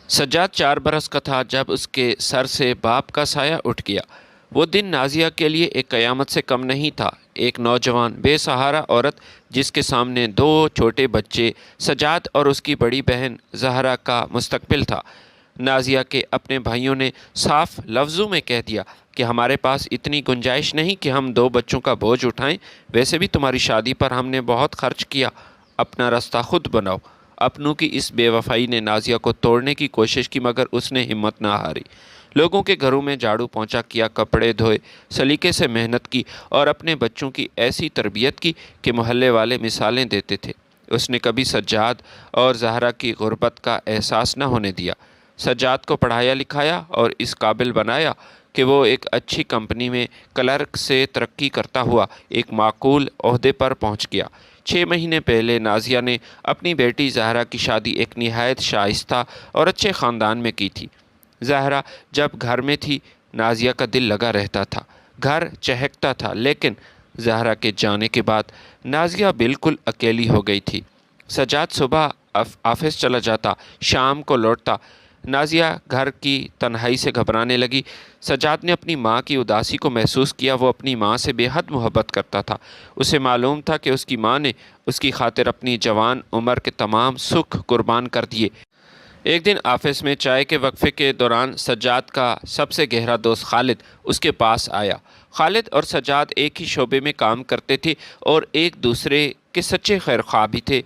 سجاد 4 برس کا تھا جب اس کے سر سے باپ کا سایہ اٹھ گیا۔ وہ دن نازیہ کے لیے ایک قیامت سے کم نہیں تھا۔ ایک نوجوان بے سہارا عورت جس کے سامنے 2 چھوٹے بچے سجاد اور اس کی بڑی بہن زہرا کا مستقبل تھا۔ نازیہ کے اپنے بھائیوں نے صاف لفظوں میں کہہ دیا کہ ہمارے پاس اتنی گنجائش نہیں کہ ہم 2 بچوں کا بوجھ اٹھائیں، ویسے بھی تمہاری شادی پر ہم نے بہت خرچ کیا، اپنا راستہ خود بناؤ۔ اپنوں کی اس بے وفائی نے نازیہ کو توڑنے کی کوشش کی، مگر اس نے ہمت نہ ہاری۔ لوگوں کے گھروں میں جھاڑو پونچھا کیا، کپڑے دھوئے، سلیقے سے محنت کی اور اپنے بچوں کی ایسی تربیت کی کہ محلے والے مثالیں دیتے تھے۔ اس نے کبھی سجاد اور زہرا کی غربت کا احساس نہ ہونے دیا۔ سجاد کو پڑھایا لکھایا اور اس قابل بنایا کہ وہ ایک اچھی کمپنی میں کلرک سے ترقی کرتا ہوا ایک معقول عہدے پر پہنچ گیا۔ 6 مہینے پہلے نازیہ نے اپنی بیٹی زہرا کی شادی ایک نہایت شائستہ اور اچھے خاندان میں کی تھی۔ زہرا جب گھر میں تھی نازیہ کا دل لگا رہتا تھا، گھر چہکتا تھا، لیکن زہرا کے جانے کے بعد نازیہ بالکل اکیلی ہو گئی تھی۔ سجاد صبح آفس چلا جاتا، شام کو لوٹتا۔ نازیہ گھر کی تنہائی سے گھبرانے لگی۔ سجاد نے اپنی ماں کی اداسی کو محسوس کیا۔ وہ اپنی ماں سے بے حد محبت کرتا تھا۔ اسے معلوم تھا کہ اس کی ماں نے اس کی خاطر اپنی جوان عمر کے تمام سکھ قربان کر دیے۔ ایک دن آفس میں چائے کے وقفے کے دوران سجاد کا سب سے گہرا دوست خالد اس کے پاس آیا۔ خالد اور سجاد ایک ہی شعبے میں کام کرتے تھے اور ایک دوسرے کے سچے خیر خواہ بھی تھے۔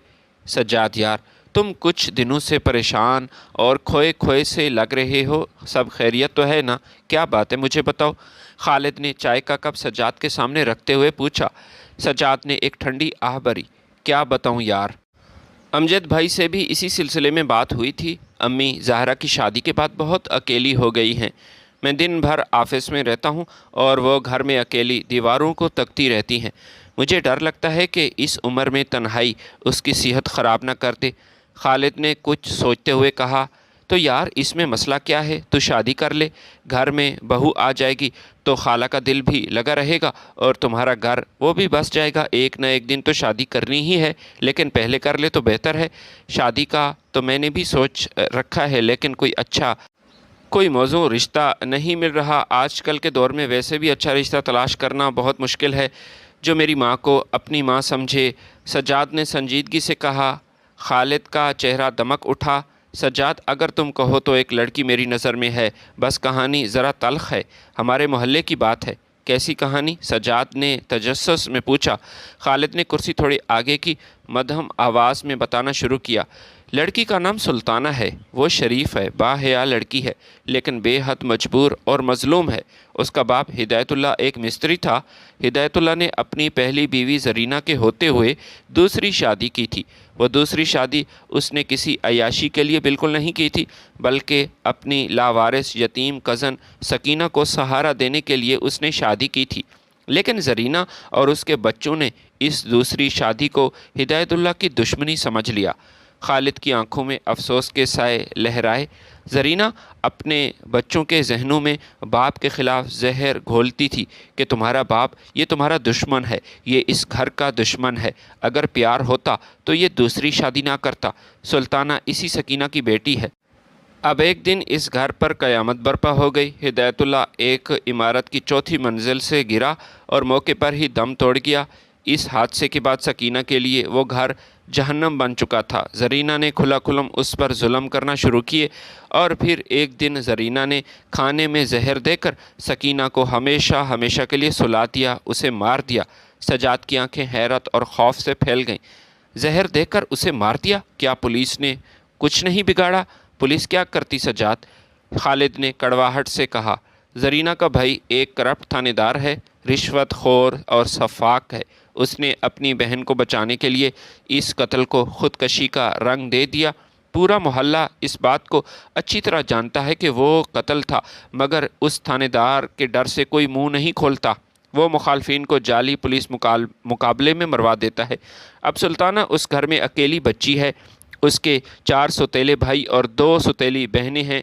سجاد یار، تم کچھ دنوں سے پریشان اور کھوئے کھوئے سے لگ رہے ہو، سب خیریت تو ہے نا؟ کیا بات ہے مجھے بتاؤ۔ خالد نے چائے کا کپ سجاد کے سامنے رکھتے ہوئے پوچھا۔ سجاد نے ایک ٹھنڈی آہ بھری۔ کیا بتاؤں یار؟ امجد بھائی سے بھی اسی سلسلے میں بات ہوئی تھی۔ امی زہرا کی شادی کے بعد بہت اکیلی ہو گئی ہیں۔ میں دن بھر آفس میں رہتا ہوں اور وہ گھر میں اکیلی دیواروں کو تکتی رہتی ہیں۔ مجھے ڈر لگتا ہے کہ اس عمر میں تنہائی اس کی صحت خراب نہ کر دے۔ خالد نے کچھ سوچتے ہوئے کہا، تو یار اس میں مسئلہ کیا ہے؟ تو شادی کر لے، گھر میں بہو آ جائے گی تو خالہ کا دل بھی لگا رہے گا اور تمہارا گھر وہ بھی بس جائے گا۔ ایک نہ ایک دن تو شادی کرنی ہی ہے، لیکن پہلے کر لے تو بہتر ہے۔ شادی کا تو میں نے بھی سوچ رکھا ہے، لیکن کوئی موزوں رشتہ نہیں مل رہا۔ آج کل کے دور میں ویسے بھی اچھا رشتہ تلاش کرنا بہت مشکل ہے جو میری ماں کو اپنی ماں سمجھے۔ سجاد نے سنجیدگی سے کہا۔ خالد کا چہرہ دمک اٹھا۔ سجاد، اگر تم کہو تو ایک لڑکی میری نظر میں ہے، بس کہانی ذرا تلخ ہے، ہمارے محلے کی بات ہے۔ کیسی کہانی؟ سجاد نے تجسس میں پوچھا۔ خالد نے کرسی تھوڑی آگے کی، مدھم آواز میں بتانا شروع کیا۔ لڑکی کا نام سلطانہ ہے، وہ شریف ہے، باحیا لڑکی ہے، لیکن بے حد مجبور اور مظلوم ہے۔ اس کا باپ ہدایت اللہ ایک مستری تھا۔ ہدایت اللہ نے اپنی پہلی بیوی زرینہ کے ہوتے ہوئے دوسری شادی کی تھی۔ وہ دوسری شادی اس نے کسی عیاشی کے لیے بالکل نہیں کی تھی، بلکہ اپنی لاوارث یتیم کزن سکینہ کو سہارا دینے کے لیے اس نے شادی کی تھی۔ لیکن زرینہ اور اس کے بچوں نے اس دوسری شادی کو ہدایت اللہ کی دشمنی سمجھ لیا۔ خالد کی آنکھوں میں افسوس کے سائے لہرائے۔ زرینہ اپنے بچوں کے ذہنوں میں باپ کے خلاف زہر گھولتی تھی کہ تمہارا باپ یہ تمہارا دشمن ہے، یہ اس گھر کا دشمن ہے۔ اگر پیار ہوتا تو یہ دوسری شادی نہ کرتا۔ سلطانہ اسی سکینہ کی بیٹی ہے۔ اب ایک دن اس گھر پر قیامت برپا ہو گئی۔ ہدایت اللہ ایک عمارت کی 4تھی منزل سے گرا اور موقع پر ہی دم توڑ گیا۔ اس حادثے کے بعد سکینہ کے لیے وہ گھر جہنم بن چکا تھا۔ زرینہ نے کھلا کھلم اس پر ظلم کرنا شروع کیے اور پھر ایک دن زرینہ نے کھانے میں زہر دے کر سکینہ کو ہمیشہ ہمیشہ کے لیے سلا دیا، اسے مار دیا۔ سجاد کی آنکھیں حیرت اور خوف سے پھیل گئیں۔ زہر دے کر اسے مار دیا؟ کیا پولیس نے کچھ نہیں بگاڑا؟ پولیس کیا کرتی سجاد؟ خالد نے کڑواہٹ سے کہا۔ زرینہ کا بھائی ایک کرپٹ تھانے دار ہے، رشوت خور اور سفاک ہے۔ اس نے اپنی بہن کو بچانے کے لیے اس قتل کو خودکشی کا رنگ دے دیا۔ پورا محلہ اس بات کو اچھی طرح جانتا ہے کہ وہ قتل تھا، مگر اس تھانے دار کے ڈر سے کوئی منہ نہیں کھولتا۔ وہ مخالفین کو جعلی پولیس مقابلے میں مروا دیتا ہے۔ اب سلطانہ اس گھر میں اکیلی بچی ہے۔ اس کے 4 سوتیلے بھائی اور 2 سوتیلی بہنیں ہیں،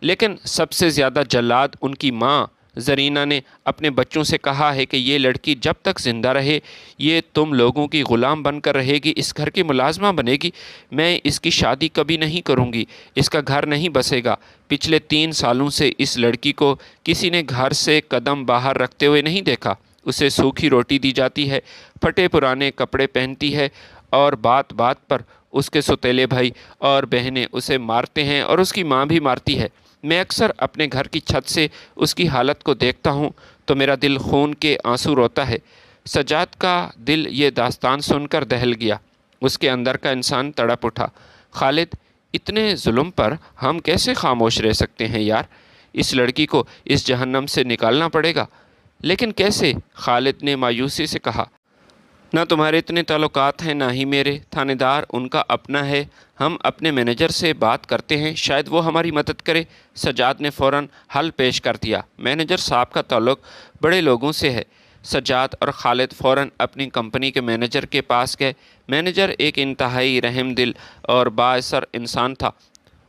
لیکن سب سے زیادہ جلاد ان کی ماں زرینہ نے اپنے بچوں سے کہا ہے کہ یہ لڑکی جب تک زندہ رہے یہ تم لوگوں کی غلام بن کر رہے گی، اس گھر کی ملازمہ بنے گی۔ میں اس کی شادی کبھی نہیں کروں گی، اس کا گھر نہیں بسے گا۔ پچھلے 3 سالوں سے اس لڑکی کو کسی نے گھر سے قدم باہر رکھتے ہوئے نہیں دیکھا۔ اسے سوکھی روٹی دی جاتی ہے، پھٹے پرانے کپڑے پہنتی ہے، اور بات بات پر اس کے سوتیلے بھائی اور بہنیں اسے مارتے ہیں اور اس کی ماں بھی مارتی ہے۔ میں اکثر اپنے گھر کی چھت سے اس کی حالت کو دیکھتا ہوں تو میرا دل خون کے آنسو روتا ہے۔ سجاد کا دل یہ داستان سن کر دہل گیا۔ اس کے اندر کا انسان تڑپ اٹھا۔ خالد، اتنے ظلم پر ہم کیسے خاموش رہ سکتے ہیں یار؟ اس لڑکی کو اس جہنم سے نکالنا پڑے گا۔ لیکن کیسے؟ خالد نے مایوسی سے کہا۔ نہ تمہارے اتنے تعلقات ہیں نہ ہی میرے، تھانے دار ان کا اپنا ہے، ہم اپنے مینیجر سے بات کرتے ہیں، شاید وہ ہماری مدد کرے۔ سجاد نے فوراً حل پیش کر دیا۔ مینیجر صاحب کا تعلق بڑے لوگوں سے ہے۔ سجاد اور خالد فوراً اپنی کمپنی کے مینیجر کے پاس گئے۔ مینیجر ایک انتہائی رحم دل اور بااثر انسان تھا۔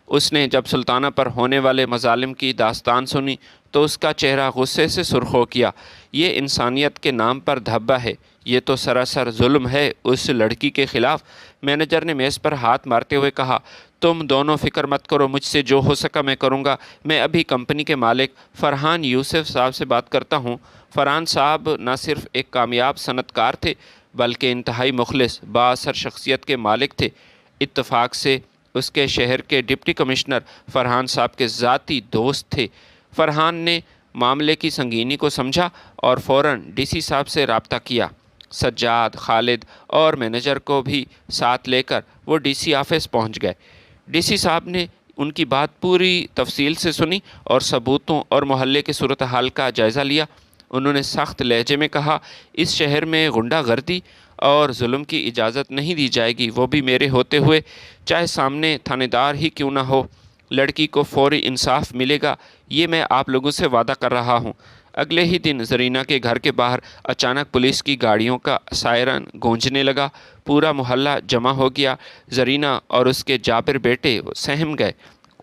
اس نے جب سلطانہ پر ہونے والے مظالم کی داستان سنی تو اس کا چہرہ غصے سے سرخ ہو گیا۔ یہ انسانیت کے نام پر دھبا ہے، یہ تو سراسر ظلم ہے اس لڑکی کے خلاف۔ مینیجر نے میز پر ہاتھ مارتے ہوئے کہا، تم دونوں فکر مت کرو، مجھ سے جو ہو سکا میں کروں گا۔ میں ابھی کمپنی کے مالک فرحان یوسف صاحب سے بات کرتا ہوں۔ فرحان صاحب نہ صرف ایک کامیاب صنعت کار تھے بلکہ انتہائی مخلص بااثر شخصیت کے مالک تھے۔ اتفاق سے اس کے شہر کے ڈپٹی کمشنر فرحان صاحب کے ذاتی دوست تھے۔ فرحان نے معاملے کی سنگینی کو سمجھا اور فوراً ڈی سی صاحب سے رابطہ کیا۔ سجاد، خالد اور مینیجر کو بھی ساتھ لے کر وہ ڈی سی آفس پہنچ گئے۔ ڈی سی صاحب نے ان کی بات پوری تفصیل سے سنی اور ثبوتوں اور محلے کی صورتحال کا جائزہ لیا۔ انہوں نے سخت لہجے میں کہا، اس شہر میں غنڈہ گردی اور ظلم کی اجازت نہیں دی جائے گی، وہ بھی میرے ہوتے ہوئے، چاہے سامنے تھانے دار ہی کیوں نہ ہو۔ لڑکی کو فوری انصاف ملے گا، یہ میں آپ لوگوں سے وعدہ کر رہا ہوں۔ اگلے ہی دن زرینہ کے گھر کے باہر اچانک پولیس کی گاڑیوں کا سائرن گونجنے لگا۔ پورا محلہ جمع ہو گیا۔ زرینہ اور اس کے جابر بیٹے سہم گئے۔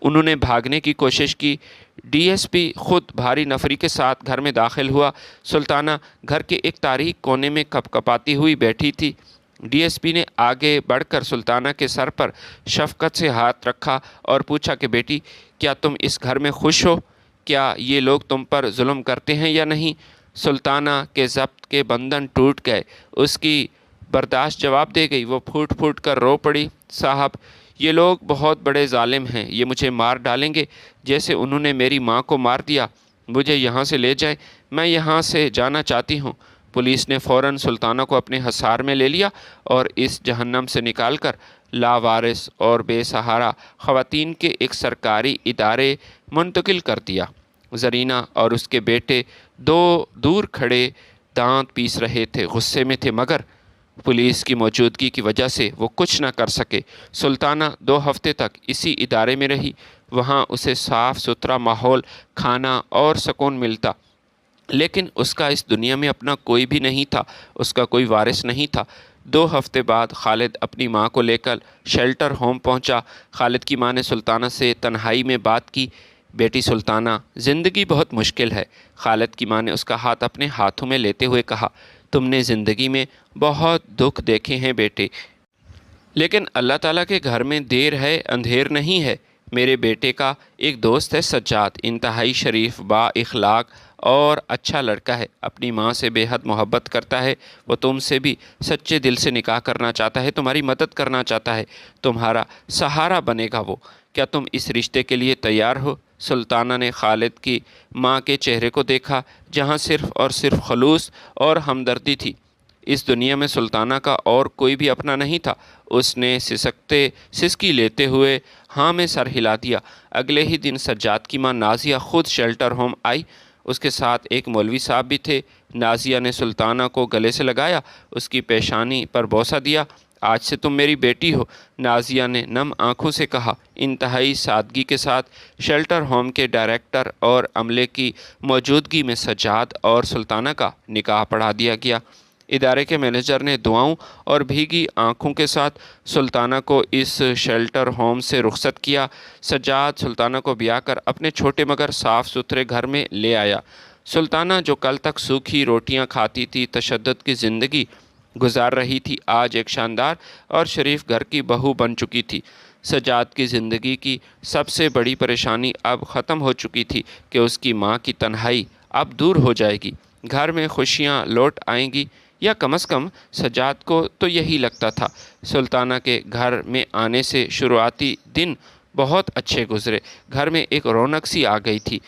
انہوں نے بھاگنے کی کوشش کی۔ ڈی ایس پی خود بھاری نفری کے ساتھ گھر میں داخل ہوا۔ سلطانہ گھر کے ایک تاریک کونے میں کپ کپاتی ہوئی بیٹھی تھی۔ ڈی ایس پی نے آگے بڑھ کر سلطانہ کے سر پر شفقت سے ہاتھ رکھا اور پوچھا کہ بیٹی، کیا تم اس گھر میں خوش ہو؟ کیا یہ لوگ تم پر ظلم کرتے ہیں یا نہیں؟ سلطانہ کے ضبط کے بندھن ٹوٹ گئے۔ اس کی برداشت جواب دے گئی۔ وہ پھوٹ پھوٹ کر رو پڑی، صاحب یہ لوگ بہت بڑے ظالم ہیں، یہ مجھے مار ڈالیں گے جیسے انہوں نے میری ماں کو مار دیا۔ مجھے یہاں سے لے جائیں، میں یہاں سے جانا چاہتی ہوں۔ پولیس نے فوراً سلطانہ کو اپنے حصار میں لے لیا اور اس جہنم سے نکال کر لاوارث اور بے سہارا خواتین کے ایک سرکاری ادارے منتقل کر دیا۔ زرینہ اور اس کے بیٹے دور کھڑے دانت پیس رہے تھے، غصے میں تھے، مگر پولیس کی موجودگی کی وجہ سے وہ کچھ نہ کر سکے۔ سلطانہ 2 ہفتے تک اسی ادارے میں رہی۔ وہاں اسے صاف ستھرا ماحول، کھانا اور سکون ملتا، لیکن اس کا اس دنیا میں اپنا کوئی بھی نہیں تھا، اس کا کوئی وارث نہیں تھا۔ 2 ہفتے بعد خالد اپنی ماں کو لے کر شیلٹر ہوم پہنچا۔ خالد کی ماں نے سلطانہ سے تنہائی میں بات کی۔ بیٹی سلطانہ، زندگی بہت مشکل ہے۔ خالد کی ماں نے اس کا ہاتھ اپنے ہاتھوں میں لیتے ہوئے کہا، تم نے زندگی میں بہت دکھ دیکھے ہیں بیٹے، لیکن اللہ تعالیٰ کے گھر میں دیر ہے اندھیر نہیں ہے۔ میرے بیٹے کا ایک دوست ہے سجاد، انتہائی شریف، با اخلاق اور اچھا لڑکا ہے، اپنی ماں سے بے حد محبت کرتا ہے۔ وہ تم سے بھی سچے دل سے نکاح کرنا چاہتا ہے، تمہاری مدد کرنا چاہتا ہے، تمہارا سہارا بنے گا وہ۔ کیا تم اس رشتے کے لیے تیار ہو؟ سلطانہ نے خالد کی ماں کے چہرے کو دیکھا جہاں صرف اور صرف خلوص اور ہمدردی تھی۔ اس دنیا میں سلطانہ کا اور کوئی بھی اپنا نہیں تھا۔ اس نے سسکی لیتے ہوئے ہاں میں سر ہلا دیا۔ اگلے ہی دن سجاد کی ماں نازیہ خود شیلٹر ہوم آئی۔ اس کے ساتھ ایک مولوی صاحب بھی تھے۔ نازیہ نے سلطانہ کو گلے سے لگایا، اس کی پیشانی پر بوسہ دیا۔ آج سے تم میری بیٹی ہو، نازیہ نے نم آنکھوں سے کہا۔ انتہائی سادگی کے ساتھ شیلٹر ہوم کے ڈائریکٹر اور عملے کی موجودگی میں سجاد اور سلطانہ کا نکاح پڑھا دیا گیا۔ ادارے کے مینیجر نے دعاؤں اور بھیگی آنکھوں کے ساتھ سلطانہ کو اس شیلٹر ہوم سے رخصت کیا۔ سجاد سلطانہ کو بیاہ کر اپنے چھوٹے مگر صاف ستھرے گھر میں لے آیا۔ سلطانہ جو کل تک سوکھی روٹیاں کھاتی تھی، تشدد کی زندگی گزار رہی تھی، آج ایک شاندار اور شریف گھر کی بہو بن چکی تھی۔ سجاد کی زندگی کی سب سے بڑی پریشانی اب ختم ہو چکی تھی کہ اس کی ماں کی تنہائی اب دور ہو جائے گی، گھر میں خوشیاں لوٹ آئیں گی، یا کم از کم سجاد کو تو یہی لگتا تھا۔ سلطانہ کے گھر میں آنے سے شروعاتی دن بہت اچھے گزرے، گھر میں ایک رونق سی آ گئی تھی۔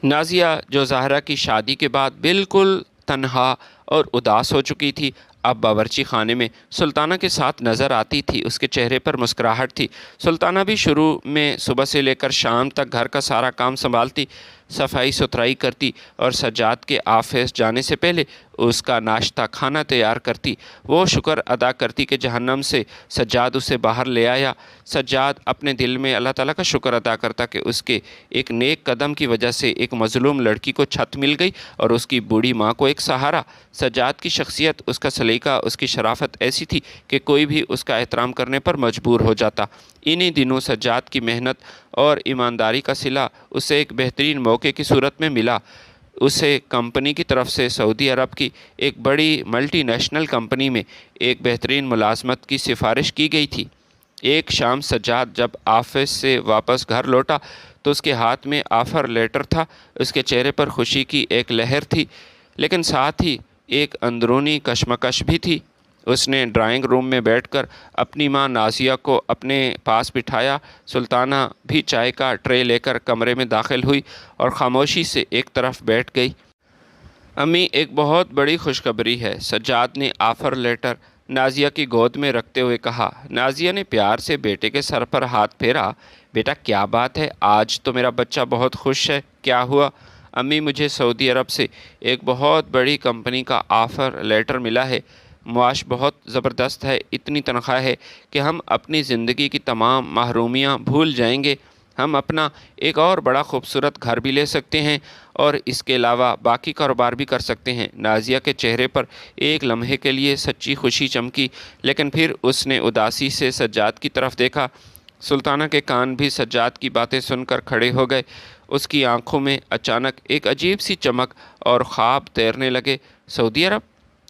نازیہ جو زہرا کی شادی کے بعد بالکل تنہا اور اداس ہو چکی تھی، اب باورچی خانے میں سلطانہ کے ساتھ نظر آتی تھی۔ اس کے چہرے پر مسکراہٹ تھی۔ سلطانہ بھی شروع میں صبح سے لے کر شام تک گھر کا سارا کام سنبھالتی، صفائی ستھرائی کرتی اور سجاد کے آفس جانے سے پہلے اس کا ناشتہ کھانا تیار کرتی۔ وہ شکر ادا کرتی کہ جہنم سے سجاد اسے باہر لے آیا۔ سجاد اپنے دل میں اللہ تعالیٰ کا شکر ادا کرتا کہ اس کے ایک نیک قدم کی وجہ سے ایک مظلوم لڑکی کو چھت مل گئی اور اس کی بوڑھی ماں کو ایک سہارا۔ سجاد کی شخصیت، اس کا سلیقہ، اس کی شرافت ایسی تھی کہ کوئی بھی اس کا احترام کرنے پر مجبور ہو جاتا۔ انہی دنوں سجاد کی محنت اور ایمانداری کا صلہ اسے ایک بہترین موقع کی صورت میں ملا۔ اسے کمپنی کی طرف سے سعودی عرب کی ایک بڑی ملٹی نیشنل کمپنی میں ایک بہترین ملازمت کی سفارش کی گئی تھی۔ ایک شام سجاد جب آفس سے واپس گھر لوٹا تو اس کے ہاتھ میں آفر لیٹر تھا۔ اس کے چہرے پر خوشی کی ایک لہر تھی، لیکن ساتھ ہی ایک اندرونی کشمکش بھی تھی۔ اس نے ڈرائنگ روم میں بیٹھ کر اپنی ماں نازیہ کو اپنے پاس بٹھایا۔ سلطانہ بھی چائے کا ٹرے لے کر کمرے میں داخل ہوئی اور خاموشی سے ایک طرف بیٹھ گئی۔ امی، ایک بہت بڑی خوشخبری ہے، سجاد نے آفر لیٹر نازیہ کی گود میں رکھتے ہوئے کہا۔ نازیہ نے پیار سے بیٹے کے سر پر ہاتھ پھیرا۔ بیٹا کیا بات ہے؟ آج تو میرا بچہ بہت خوش ہے، کیا ہوا؟ امی، مجھے سعودی عرب سے ایک بہت بڑی کمپنی کا آفر لیٹر ملا ہے، معاش بہت زبردست ہے، اتنی تنخواہ ہے کہ ہم اپنی زندگی کی تمام محرومیاں بھول جائیں گے۔ ہم اپنا ایک اور بڑا خوبصورت گھر بھی لے سکتے ہیں اور اس کے علاوہ باقی کاروبار بھی کر سکتے ہیں۔ نازیہ کے چہرے پر ایک لمحے کے لیے سچی خوشی چمکی، لیکن پھر اس نے اداسی سے سجاد کی طرف دیکھا۔ سلطانہ کے کان بھی سجاد کی باتیں سن کر کھڑے ہو گئے۔ اس کی آنکھوں میں اچانک ایک عجیب سی چمک اور خواب تیرنے لگے۔ سعودی عرب،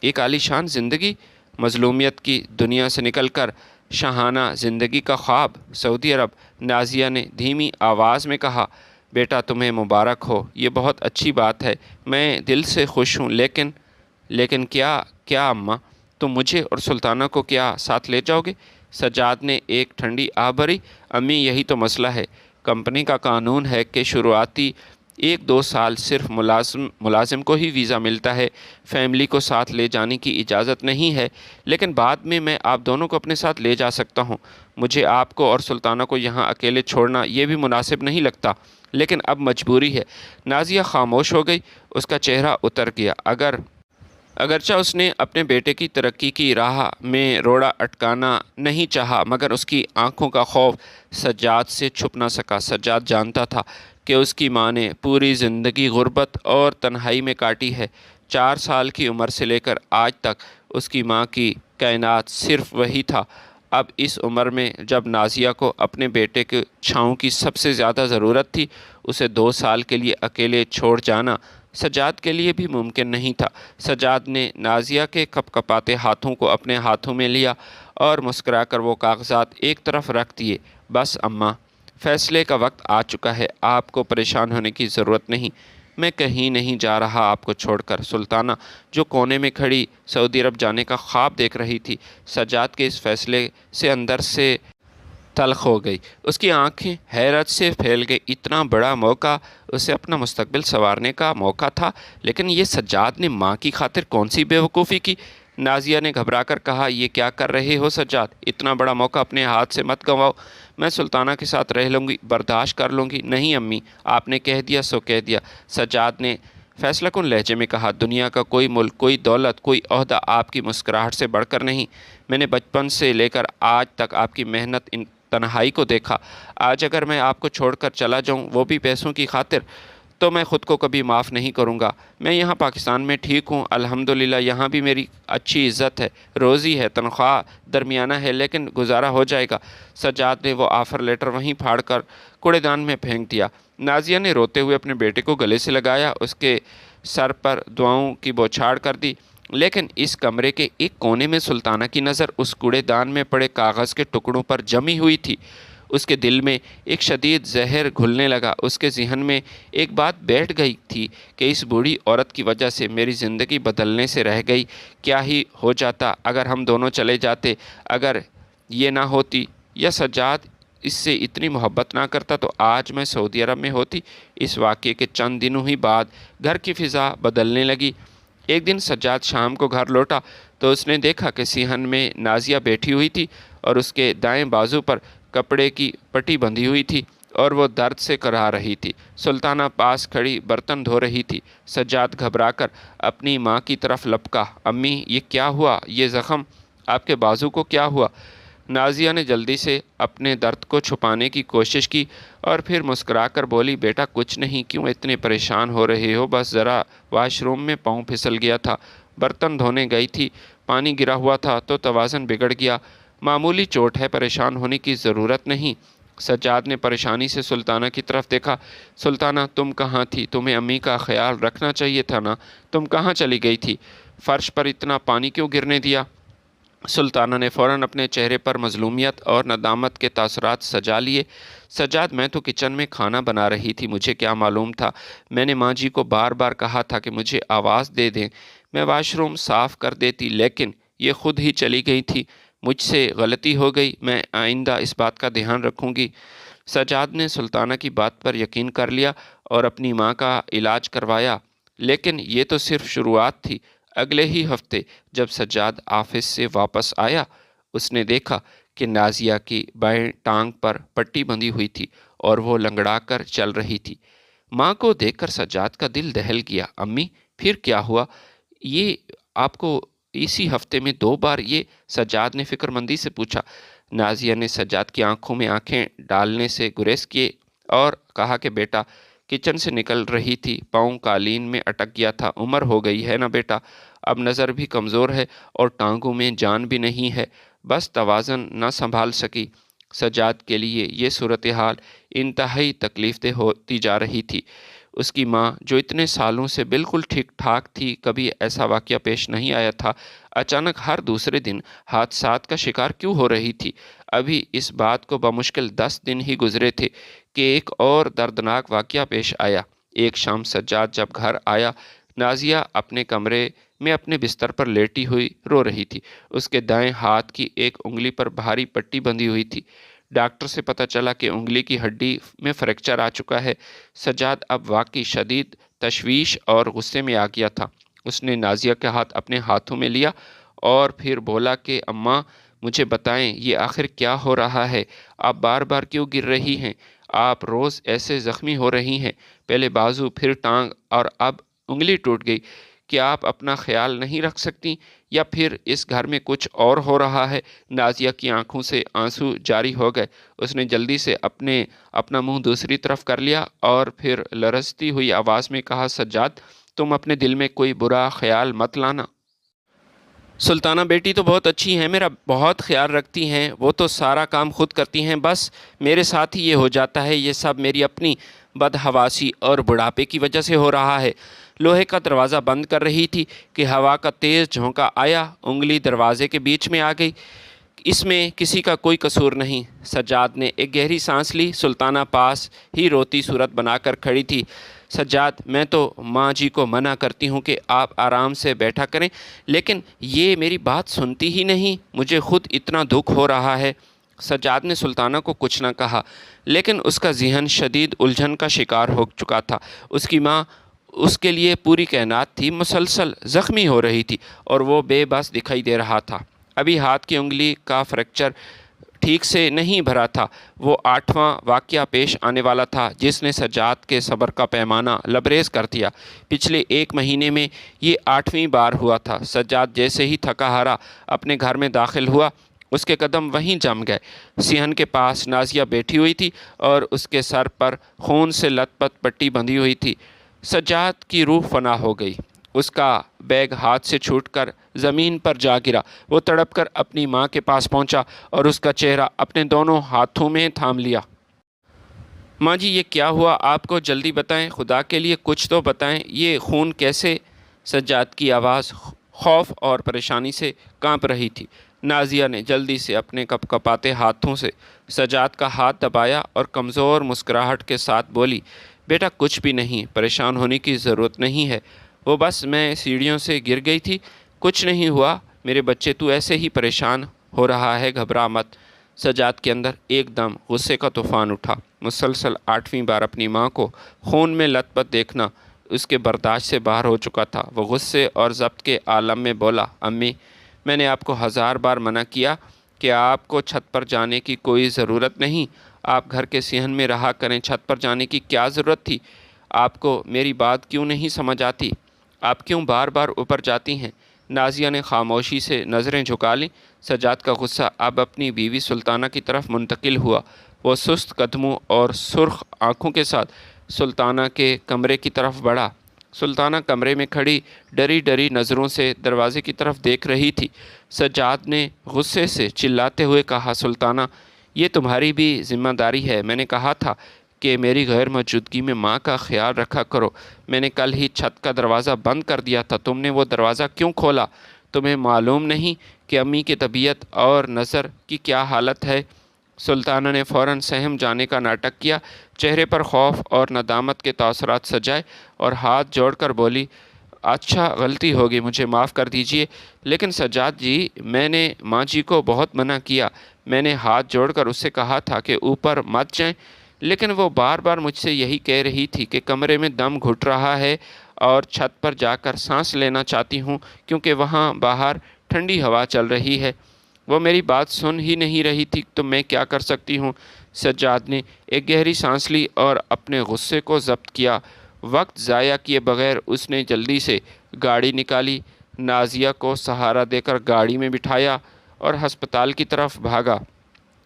ایک عالیشان زندگی، مظلومیت کی دنیا سے نکل کر شاہانہ زندگی کا خواب، سعودی عرب۔ نازیہ نے دھیمی آواز میں کہا۔ بیٹا تمہیں مبارک ہو، یہ بہت اچھی بات ہے، میں دل سے خوش ہوں، لیکن کیا اماں، تم مجھے اور سلطانہ کو کیا ساتھ لے جاؤ گے؟ سجاد نے ایک ٹھنڈی آہ بھری۔ امی، یہی تو مسئلہ ہے، کمپنی کا قانون ہے کہ شروعاتی 1-2 سال صرف ملازم کو ہی ویزا ملتا ہے، فیملی کو ساتھ لے جانے کی اجازت نہیں ہے، لیکن بعد میں آپ دونوں کو اپنے ساتھ لے جا سکتا ہوں۔ مجھے آپ کو اور سلطانہ کو یہاں اکیلے چھوڑنا یہ بھی مناسب نہیں لگتا، لیکن اب مجبوری ہے۔ نازیہ خاموش ہو گئی، اس کا چہرہ اتر گیا۔ اگرچہ اس نے اپنے بیٹے کی ترقی کی راہ میں روڑا اٹکانا نہیں چاہا، مگر اس کی آنکھوں کا خوف سجاد سے چھپ نہ سکا۔ سجاد جانتا تھا کہ اس کی ماں نے پوری زندگی غربت اور تنہائی میں کاٹی ہے۔ 4 سال کی عمر سے لے کر آج تک اس کی ماں کی کائنات صرف وہی تھا۔ اب اس عمر میں جب نازیہ کو اپنے بیٹے کے چھاؤں کی سب سے زیادہ ضرورت تھی، اسے 2 سال کے لیے اکیلے چھوڑ جانا سجاد کے لیے بھی ممکن نہیں تھا۔ سجاد نے نازیہ کے کپ کپاتے ہاتھوں کو اپنے ہاتھوں میں لیا اور مسکرا کر وہ کاغذات ایک طرف رکھ دیے۔ بس اماں، فیصلے کا وقت آ چکا ہے، آپ کو پریشان ہونے کی ضرورت نہیں، میں کہیں نہیں جا رہا آپ کو چھوڑ کر۔ سلطانہ جو کونے میں کھڑی سعودی عرب جانے کا خواب دیکھ رہی تھی، سجاد کے اس فیصلے سے اندر سے تلخ ہو گئی۔ اس کی آنکھیں حیرت سے پھیل گئی۔ اتنا بڑا موقع، اسے اپنا مستقبل سنوارنے کا موقع تھا، لیکن یہ سجاد نے ماں کی خاطر کون سی بے وقوفی کی؟ نازیہ نے گھبرا کر کہا، یہ کیا کر رہے ہو سجاد؟ اتنا بڑا موقع اپنے ہاتھ سے مت گنواؤ۔ میں سلطانہ کے ساتھ رہ لوں گی، برداشت کر لوں گی۔ نہیں امی، آپ نے کہہ دیا سو کہہ دیا، سجاد نے فیصلہ کن لہجے میں کہا۔ دنیا کا کوئی ملک، کوئی دولت، کوئی عہدہ آپ کی مسکراہٹ سے بڑھ کر نہیں۔ میں نے بچپن سے لے کر آج تک آپ کی محنت، تنہائی کو دیکھا۔ آج اگر میں آپ کو چھوڑ کر چلا جاؤں، وہ بھی پیسوں کی خاطر، تو میں خود کو کبھی معاف نہیں کروں گا۔ میں یہاں پاکستان میں ٹھیک ہوں الحمدللہ، یہاں بھی میری اچھی عزت ہے، روزی ہے، تنخواہ درمیانہ ہے، لیکن گزارا ہو جائے گا۔ سجاد نے وہ آفر لیٹر وہیں پھاڑ کر کوڑے دان میں پھینک دیا۔ نازیہ نے روتے ہوئے اپنے بیٹے کو گلے سے لگایا، اس کے سر پر دعاؤں کی بوچھاڑ کر دی، لیکن اس کمرے کے ایک کونے میں سلطانہ کی نظر اس کوڑے دان میں پڑے کاغذ کے ٹکڑوں پر جمی ہوئی تھی۔ اس کے دل میں ایک شدید زہر گھلنے لگا۔ اس کے ذہن میں ایک بات بیٹھ گئی تھی کہ اس بوڑھی عورت کی وجہ سے میری زندگی بدلنے سے رہ گئی۔ کیا ہی ہو جاتا اگر ہم دونوں چلے جاتے، اگر یہ نہ ہوتی یا سجاد اس سے اتنی محبت نہ کرتا تو آج میں سعودی عرب میں ہوتی۔ اس واقعے کے چند دنوں ہی بعد گھر کی فضا بدلنے لگی۔ ایک دن سجاد شام کو گھر لوٹا تو اس نے دیکھا کہ صحن میں نازیہ بیٹھی ہوئی تھی اور اس کے دائیں بازو پر کپڑے کی پٹی بندھی ہوئی تھی اور وہ درد سے کرا رہی تھی۔ سلطانہ پاس کھڑی برتن دھو رہی تھی۔ سجاد گھبرا کر اپنی ماں کی طرف لپکا، امی یہ کیا ہوا؟ یہ زخم آپ کے بازو کو کیا ہوا؟ نازیہ نے جلدی سے اپنے درد کو چھپانے کی کوشش کی اور پھر مسکرا کر بولی، بیٹا کچھ نہیں، کیوں اتنے پریشان ہو رہے ہو؟ بس ذرا واش روم میں پاؤں پھسل گیا تھا، برتن دھونے گئی تھی، پانی گرا ہوا تھا تو توازن بگڑ گیا، معمولی چوٹ ہے، پریشان ہونے کی ضرورت نہیں۔ سجاد نے پریشانی سے سلطانہ کی طرف دیکھا۔ سلطانہ تم کہاں تھی؟ تمہیں امی کا خیال رکھنا چاہیے تھا نا، تم کہاں چلی گئی تھی؟ فرش پر اتنا پانی کیوں گرنے دیا؟ سلطانہ نے فوراً اپنے چہرے پر مظلومیت اور ندامت کے تاثرات سجا لیے۔ سجاد میں تو کچن میں کھانا بنا رہی تھی، مجھے کیا معلوم تھا؟ میں نے ماں جی کو بار بار کہا تھا کہ مجھے آواز دے دیں، میں واش روم صاف کر دیتی، لیکن یہ خود ہی چلی گئی تھی۔ مجھ سے غلطی ہو گئی، میں آئندہ اس بات کا دھیان رکھوں گی۔ سجاد نے سلطانہ کی بات پر یقین کر لیا اور اپنی ماں کا علاج کروایا، لیکن یہ تو صرف شروعات تھی۔ اگلے ہی ہفتے جب سجاد آفس سے واپس آیا، اس نے دیکھا کہ نازیہ کی بائیں ٹانگ پر پٹی بندھی ہوئی تھی اور وہ لنگڑا کر چل رہی تھی۔ ماں کو دیکھ کر سجاد کا دل دہل گیا۔ امی پھر کیا ہوا؟ یہ آپ کو اسی ہفتے میں 2 بار یہ؟ سجاد نے فکر مندی سے پوچھا۔ نازیہ نے سجاد کی آنکھوں میں آنکھیں ڈالنے سے گریز کیے اور کہا کہ بیٹا کچن سے نکل رہی تھی، پاؤں قالین میں اٹک گیا تھا، عمر ہو گئی ہے نا بیٹا، اب نظر بھی کمزور ہے اور ٹانگوں میں جان بھی نہیں ہے، بس توازن نہ سنبھال سکی۔ سجاد کے لیے یہ صورتحال انتہائی تکلیف دہ ہوتی جا رہی تھی۔ اس کی ماں جو اتنے سالوں سے بالکل ٹھیک ٹھاک تھی، کبھی ایسا واقعہ پیش نہیں آیا تھا، اچانک ہر دوسرے دن حادثات کا شکار کیوں ہو رہی تھی؟ ابھی اس بات کو بمشکل 10 دن ہی گزرے تھے کہ ایک اور دردناک واقعہ پیش آیا۔ ایک شام سجاد جب گھر آیا، نازیہ اپنے کمرے میں اپنے بستر پر لیٹی ہوئی رو رہی تھی۔ اس کے دائیں ہاتھ کی ایک انگلی پر بھاری پٹی بندھی ہوئی تھی۔ ڈاکٹر سے پتہ چلا کہ انگلی کی ہڈی میں فریکچر آ چکا ہے۔ سجاد اب واقعی شدید تشویش اور غصے میں آ گیا تھا۔ اس نے نازیہ کے ہاتھ اپنے ہاتھوں میں لیا اور پھر بولا کہ اماں مجھے بتائیں یہ آخر کیا ہو رہا ہے؟ آپ بار بار کیوں گر رہی ہیں؟ آپ روز ایسے زخمی ہو رہی ہیں، پہلے بازو پھر ٹانگ اور اب انگلی ٹوٹ گئی۔ کیا آپ اپنا خیال نہیں رکھ سکتی یا پھر اس گھر میں کچھ اور ہو رہا ہے؟ نازیہ کی آنکھوں سے آنسو جاری ہو گئے۔ اس نے جلدی سے اپنا منہ دوسری طرف کر لیا اور پھر لرزتی ہوئی آواز میں کہا، سجاد تم اپنے دل میں کوئی برا خیال مت لانا۔ سلطانہ بیٹی تو بہت اچھی ہیں، میرا بہت خیال رکھتی ہیں، وہ تو سارا کام خود کرتی ہیں، بس میرے ساتھ ہی یہ ہو جاتا ہے، یہ سب میری اپنی بدحواسی اور بڑھاپے کی وجہ سے ہو رہا ہے۔ لوہے کا دروازہ بند کر رہی تھی کہ ہوا کا تیز جھونکا آیا، انگلی دروازے کے بیچ میں آ گئی۔ اس میں کسی کا کوئی قصور نہیں۔ سجاد نے ایک گہری سانس لی۔ سلطانہ پاس ہی روتی صورت بنا کر کھڑی تھی۔ سجاد میں تو ماں جی کو منع کرتی ہوں کہ آپ آرام سے بیٹھا کریں، لیکن یہ میری بات سنتی ہی نہیں، مجھے خود اتنا دکھ ہو رہا ہے۔ سجاد نے سلطانہ کو کچھ نہ کہا، لیکن اس کا ذہن شدید الجھن کا شکار ہو چکا تھا۔ اس کی ماں اس کے لیے پوری کائنات تھی، مسلسل زخمی ہو رہی تھی اور وہ بے بس دکھائی دے رہا تھا۔ ابھی ہاتھ کی انگلی کا فریکچر ٹھیک سے نہیں بھرا تھا، وہ 8واں واقعہ پیش آنے والا تھا جس نے سجاد کے صبر کا پیمانہ لبریز کر دیا۔ پچھلے 1 مہینے میں یہ 8ویں بار ہوا تھا۔ سجاد جیسے ہی تھکا ہارا اپنے گھر میں داخل ہوا، اس کے قدم وہیں جم گئے۔ صحن کے پاس نازیہ بیٹھی ہوئی تھی اور اس کے سر پر خون سے لت پت پٹی بندھی ہوئی تھی۔ سجاد کی روح فنا ہو گئی۔ اس کا بیگ ہاتھ سے چھوٹ کر زمین پر جا گرا۔ وہ تڑپ کر اپنی ماں کے پاس پہنچا اور اس کا چہرہ اپنے دونوں ہاتھوں میں تھام لیا۔ ماں جی، یہ کیا ہوا؟ آپ کو جلدی بتائیں، خدا کے لیے کچھ تو بتائیں، یہ خون کیسے؟ سجاد کی آواز خوف اور پریشانی سے کانپ رہی تھی۔ نازیہ نے جلدی سے اپنے کپ کپاتے ہاتھوں سے سجاد کا ہاتھ دبایا اور کمزور مسکراہٹ کے ساتھ بولی، بیٹا کچھ بھی نہیں، پریشان ہونے کی ضرورت نہیں ہے، وہ بس میں سیڑھیوں سے گر گئی تھی، کچھ نہیں ہوا میرے بچے، تو ایسے ہی پریشان ہو رہا ہے، گھبرا مت۔ سجاد کے اندر ایک دم غصے کا طوفان اٹھا۔ مسلسل 8ویں بار اپنی ماں کو خون میں لت پت دیکھنا اس کے برداشت سے باہر ہو چکا تھا۔ وہ غصے اور ضبط کے عالم میں بولا، امی، میں نے آپ کو 1000 بار منع کیا کہ آپ کو چھت پر جانے کی کوئی ضرورت نہیں، آپ گھر کے صحن میں رہا کریں، چھت پر جانے کی کیا ضرورت تھی؟ آپ کو میری بات کیوں نہیں سمجھ آتی؟ آپ کیوں بار بار اوپر جاتی ہیں؟ نازیہ نے خاموشی سے نظریں جھکا لیں۔ سجاد کا غصہ اب اپنی بیوی سلطانہ کی طرف منتقل ہوا۔ وہ سست قدموں اور سرخ آنکھوں کے ساتھ سلطانہ کے کمرے کی طرف بڑھا۔ سلطانہ کمرے میں کھڑی ڈری ڈری نظروں سے دروازے کی طرف دیکھ رہی تھی۔ سجاد نے غصے سے چلاتے ہوئے کہا، سلطانہ، یہ تمہاری بھی ذمہ داری ہے، میں نے کہا تھا کہ میری غیر موجودگی میں ماں کا خیال رکھا کرو، میں نے کل ہی چھت کا دروازہ بند کر دیا تھا، تم نے وہ دروازہ کیوں کھولا؟ تمہیں معلوم نہیں کہ امی کی طبیعت اور نظر کی کیا حالت ہے؟ سلطانہ نے فوراً سہم جانے کا ناٹک کیا، چہرے پر خوف اور ندامت کے تاثرات سجائے اور ہاتھ جوڑ کر بولی، اچھا غلطی ہوگی، مجھے معاف کر دیجئے، لیکن سجاد جی، میں نے ماں جی کو بہت منع کیا، میں نے ہاتھ جوڑ کر اس سے کہا تھا کہ اوپر مت جائیں، لیکن وہ بار بار مجھ سے یہی کہہ رہی تھی کہ کمرے میں دم گھٹ رہا ہے اور چھت پر جا کر سانس لینا چاہتی ہوں کیونکہ وہاں باہر ٹھنڈی ہوا چل رہی ہے۔ وہ میری بات سن ہی نہیں رہی تھی، تو میں کیا کر سکتی ہوں؟ سجاد نے ایک گہری سانس لی اور اپنے غصے کو ضبط کیا۔ وقت ضائع کیے بغیر اس نے جلدی سے گاڑی نکالی، نازیہ کو سہارا دے کر گاڑی میں بٹھایا اور ہسپتال کی طرف بھاگا۔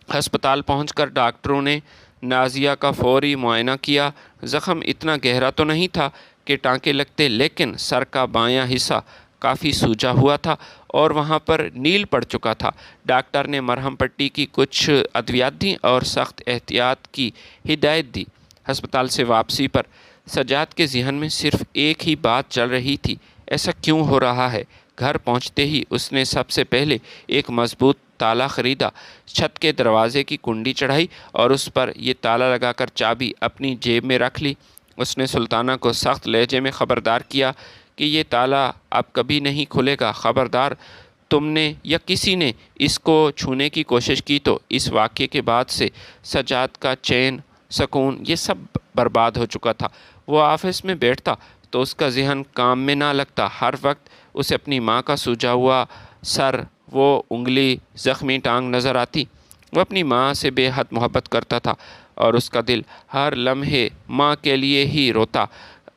ہسپتال پہنچ کر ڈاکٹروں نے نازیہ کا فوری معائنہ کیا۔ زخم اتنا گہرا تو نہیں تھا کہ ٹانکے لگتے، لیکن سر کا بایاں حصہ کافی سوجا ہوا تھا اور وہاں پر نیل پڑ چکا تھا۔ ڈاکٹر نے مرہم پٹی کی کچھ ادویات دیں اور سخت احتیاط کی ہدایت دی۔ ہسپتال سے واپسی پر سجاد کے ذہن میں صرف ایک ہی بات چل رہی تھی، ایسا کیوں ہو رہا ہے؟ گھر پہنچتے ہی اس نے سب سے پہلے ایک مضبوط تالا خریدا، چھت کے دروازے کی کنڈی چڑھائی اور اس پر یہ تالا لگا کر چابی اپنی جیب میں رکھ لی۔ اس نے سلطانہ کو سخت لہجے میں خبردار کیا کہ یہ تالا اب کبھی نہیں کھلے گا، خبردار تم نے یا کسی نے اس کو چھونے کی کوشش کی تو۔ اس واقعے کے بعد سے سجاد کا چین، سکون، یہ سب برباد ہو چکا تھا۔ وہ آفس میں بیٹھتا تو اس کا ذہن کام میں نہ لگتا، ہر وقت اسے اپنی ماں کا سوجا ہوا سر، وہ انگلی، زخمی ٹانگ نظر آتی۔ وہ اپنی ماں سے بے حد محبت کرتا تھا اور اس کا دل ہر لمحے ماں کے لیے ہی روتا۔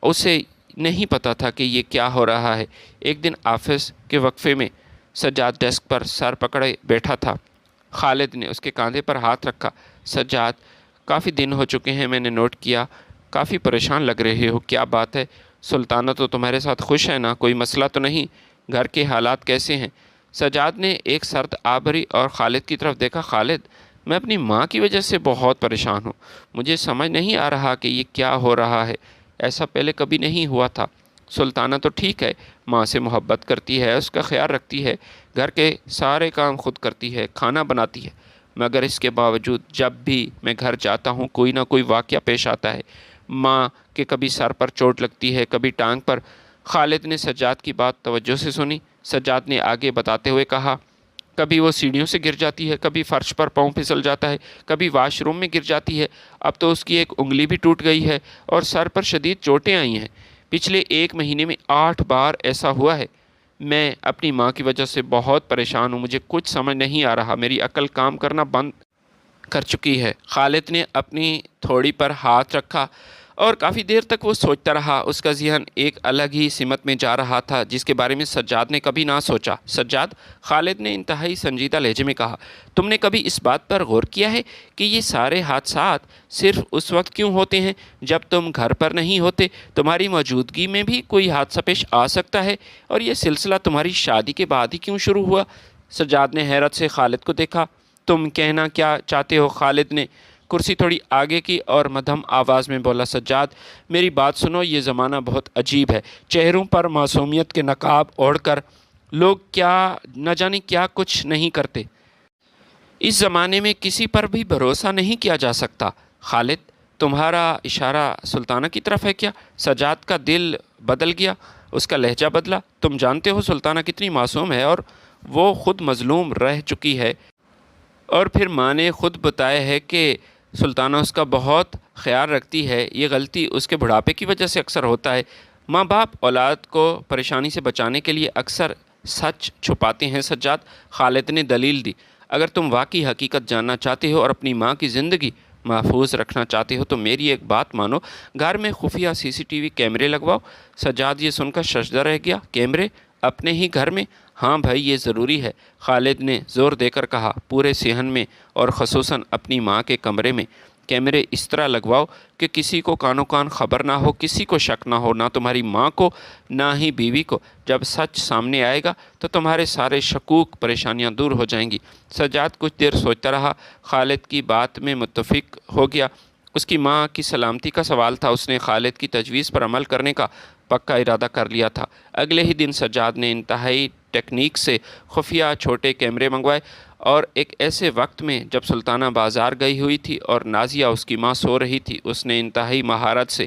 اسے نہیں پتا تھا کہ یہ کیا ہو رہا ہے۔ ایک دن آفس کے وقفے میں سجاد ڈیسک پر سر پکڑے بیٹھا تھا۔ خالد نے اس کے کاندھے پر ہاتھ رکھا۔ سجاد، کافی دن ہو چکے ہیں، میں نے نوٹ کیا، کافی پریشان لگ رہے ہو، کیا بات ہے؟ سلطانہ تو تمہارے ساتھ خوش ہے نا، کوئی مسئلہ تو نہیں؟ گھر کے حالات کیسے ہیں؟ سجاد نے ایک سرد آہ بھری اور خالد کی طرف دیکھا۔ خالد، میں اپنی ماں کی وجہ سے بہت پریشان ہوں، مجھے سمجھ نہیں آ رہا کہ یہ کیا ہو رہا ہے، ایسا پہلے کبھی نہیں ہوا تھا۔ سلطانہ تو ٹھیک ہے، ماں سے محبت کرتی ہے، اس کا خیال رکھتی ہے، گھر کے سارے کام خود کرتی ہے، کھانا بناتی ہے، مگر اس کے باوجود جب بھی میں گھر جاتا ہوں کوئی نہ کوئی واقعہ پیش آتا ہے، ماں کے کبھی سر پر چوٹ لگتی ہے، کبھی ٹانگ پر۔ خالد نے سجاد کی بات توجہ سے سنی۔ سجاد نے آگے بتاتے ہوئے کہا، کبھی وہ سیڑھیوں سے گر جاتی ہے، کبھی فرش پر پاؤں پھسل جاتا ہے، کبھی واش روم میں گر جاتی ہے، اب تو اس کی ایک انگلی بھی ٹوٹ گئی ہے اور سر پر شدید چوٹیں آئی ہیں۔ پچھلے 1 مہینے میں 8 بار ایسا ہوا ہے۔ میں اپنی ماں کی وجہ سے بہت پریشان ہوں، مجھے کچھ سمجھ نہیں آ رہا، میری عقل کام کرنا بند کر چکی ہے۔ خالد نے اپنی تھوڑی پر ہاتھ رکھا اور کافی دیر تک وہ سوچتا رہا۔ اس کا ذہن ایک الگ ہی سمت میں جا رہا تھا جس کے بارے میں سجاد نے کبھی نہ سوچا۔ سجاد، خالد نے انتہائی سنجیدہ لہجے میں کہا، تم نے کبھی اس بات پر غور کیا ہے کہ یہ سارے حادثات صرف اس وقت کیوں ہوتے ہیں جب تم گھر پر نہیں ہوتے؟ تمہاری موجودگی میں بھی کوئی حادثہ پیش آ سکتا ہے، اور یہ سلسلہ تمہاری شادی کے بعد ہی کیوں شروع ہوا؟ سجاد نے حیرت سے خالد کو دیکھا۔ تم کہنا کیا چاہتے ہو؟ خالد نے کرسی تھوڑی آگے کی اور مدھم آواز میں بولا۔ سجاد، میری بات سنو، یہ زمانہ بہت عجیب ہے۔ چہروں پر معصومیت کے نقاب اوڑھ کر لوگ کیا نہ جانے کیا کچھ نہیں کرتے۔ اس زمانے میں کسی پر بھی بھروسہ نہیں کیا جا سکتا۔ خالد، تمہارا اشارہ سلطانہ کی طرف ہے کیا؟ سجاد کا دل بدل گیا، اس کا لہجہ بدلا۔ تم جانتے ہو سلطانہ کتنی معصوم ہے، اور وہ خود مظلوم رہ چکی ہے، اور پھر ماں نے خود بتایا ہے کہ سلطانہ اس کا بہت خیال رکھتی ہے۔ یہ غلطی اس کے بڑھاپے کی وجہ سے اکثر ہوتا ہے۔ ماں باپ اولاد کو پریشانی سے بچانے کے لیے اکثر سچ چھپاتے ہیں۔ سجاد، خالد نے دلیل دی، اگر تم واقعی حقیقت جاننا چاہتے ہو اور اپنی ماں کی زندگی محفوظ رکھنا چاہتے ہو تو میری ایک بات مانو، گھر میں خفیہ CCTV کیمرے لگواؤ۔ سجاد یہ سن کر ششدر رہ گیا۔ کیمرے اپنے ہی گھر میں؟ ہاں بھائی، یہ ضروری ہے، خالد نے زور دے کر کہا۔ پورے صحن میں اور خصوصاً اپنی ماں کے کمرے میں کیمرے اس طرح لگواؤ کہ کسی کو کانوں کان خبر نہ ہو، کسی کو شک نہ ہو، نہ تمہاری ماں کو نہ ہی بیوی کو۔ جب سچ سامنے آئے گا تو تمہارے سارے شکوک پریشانیاں دور ہو جائیں گی۔ سجاد کچھ دیر سوچتا رہا، خالد کی بات میں متفق ہو گیا۔ اس کی ماں کی سلامتی کا سوال تھا، اس نے خالد کی تجویز پر عمل کرنے کا پکا ارادہ کر لیا تھا۔ اگلے ہی دن سجاد نے انتہائی ٹیکنیک سے خفیہ چھوٹے کیمرے منگوائے، اور ایک ایسے وقت میں جب سلطانہ بازار گئی ہوئی تھی اور نازیہ اس کی ماں سو رہی تھی، اس نے انتہائی مہارت سے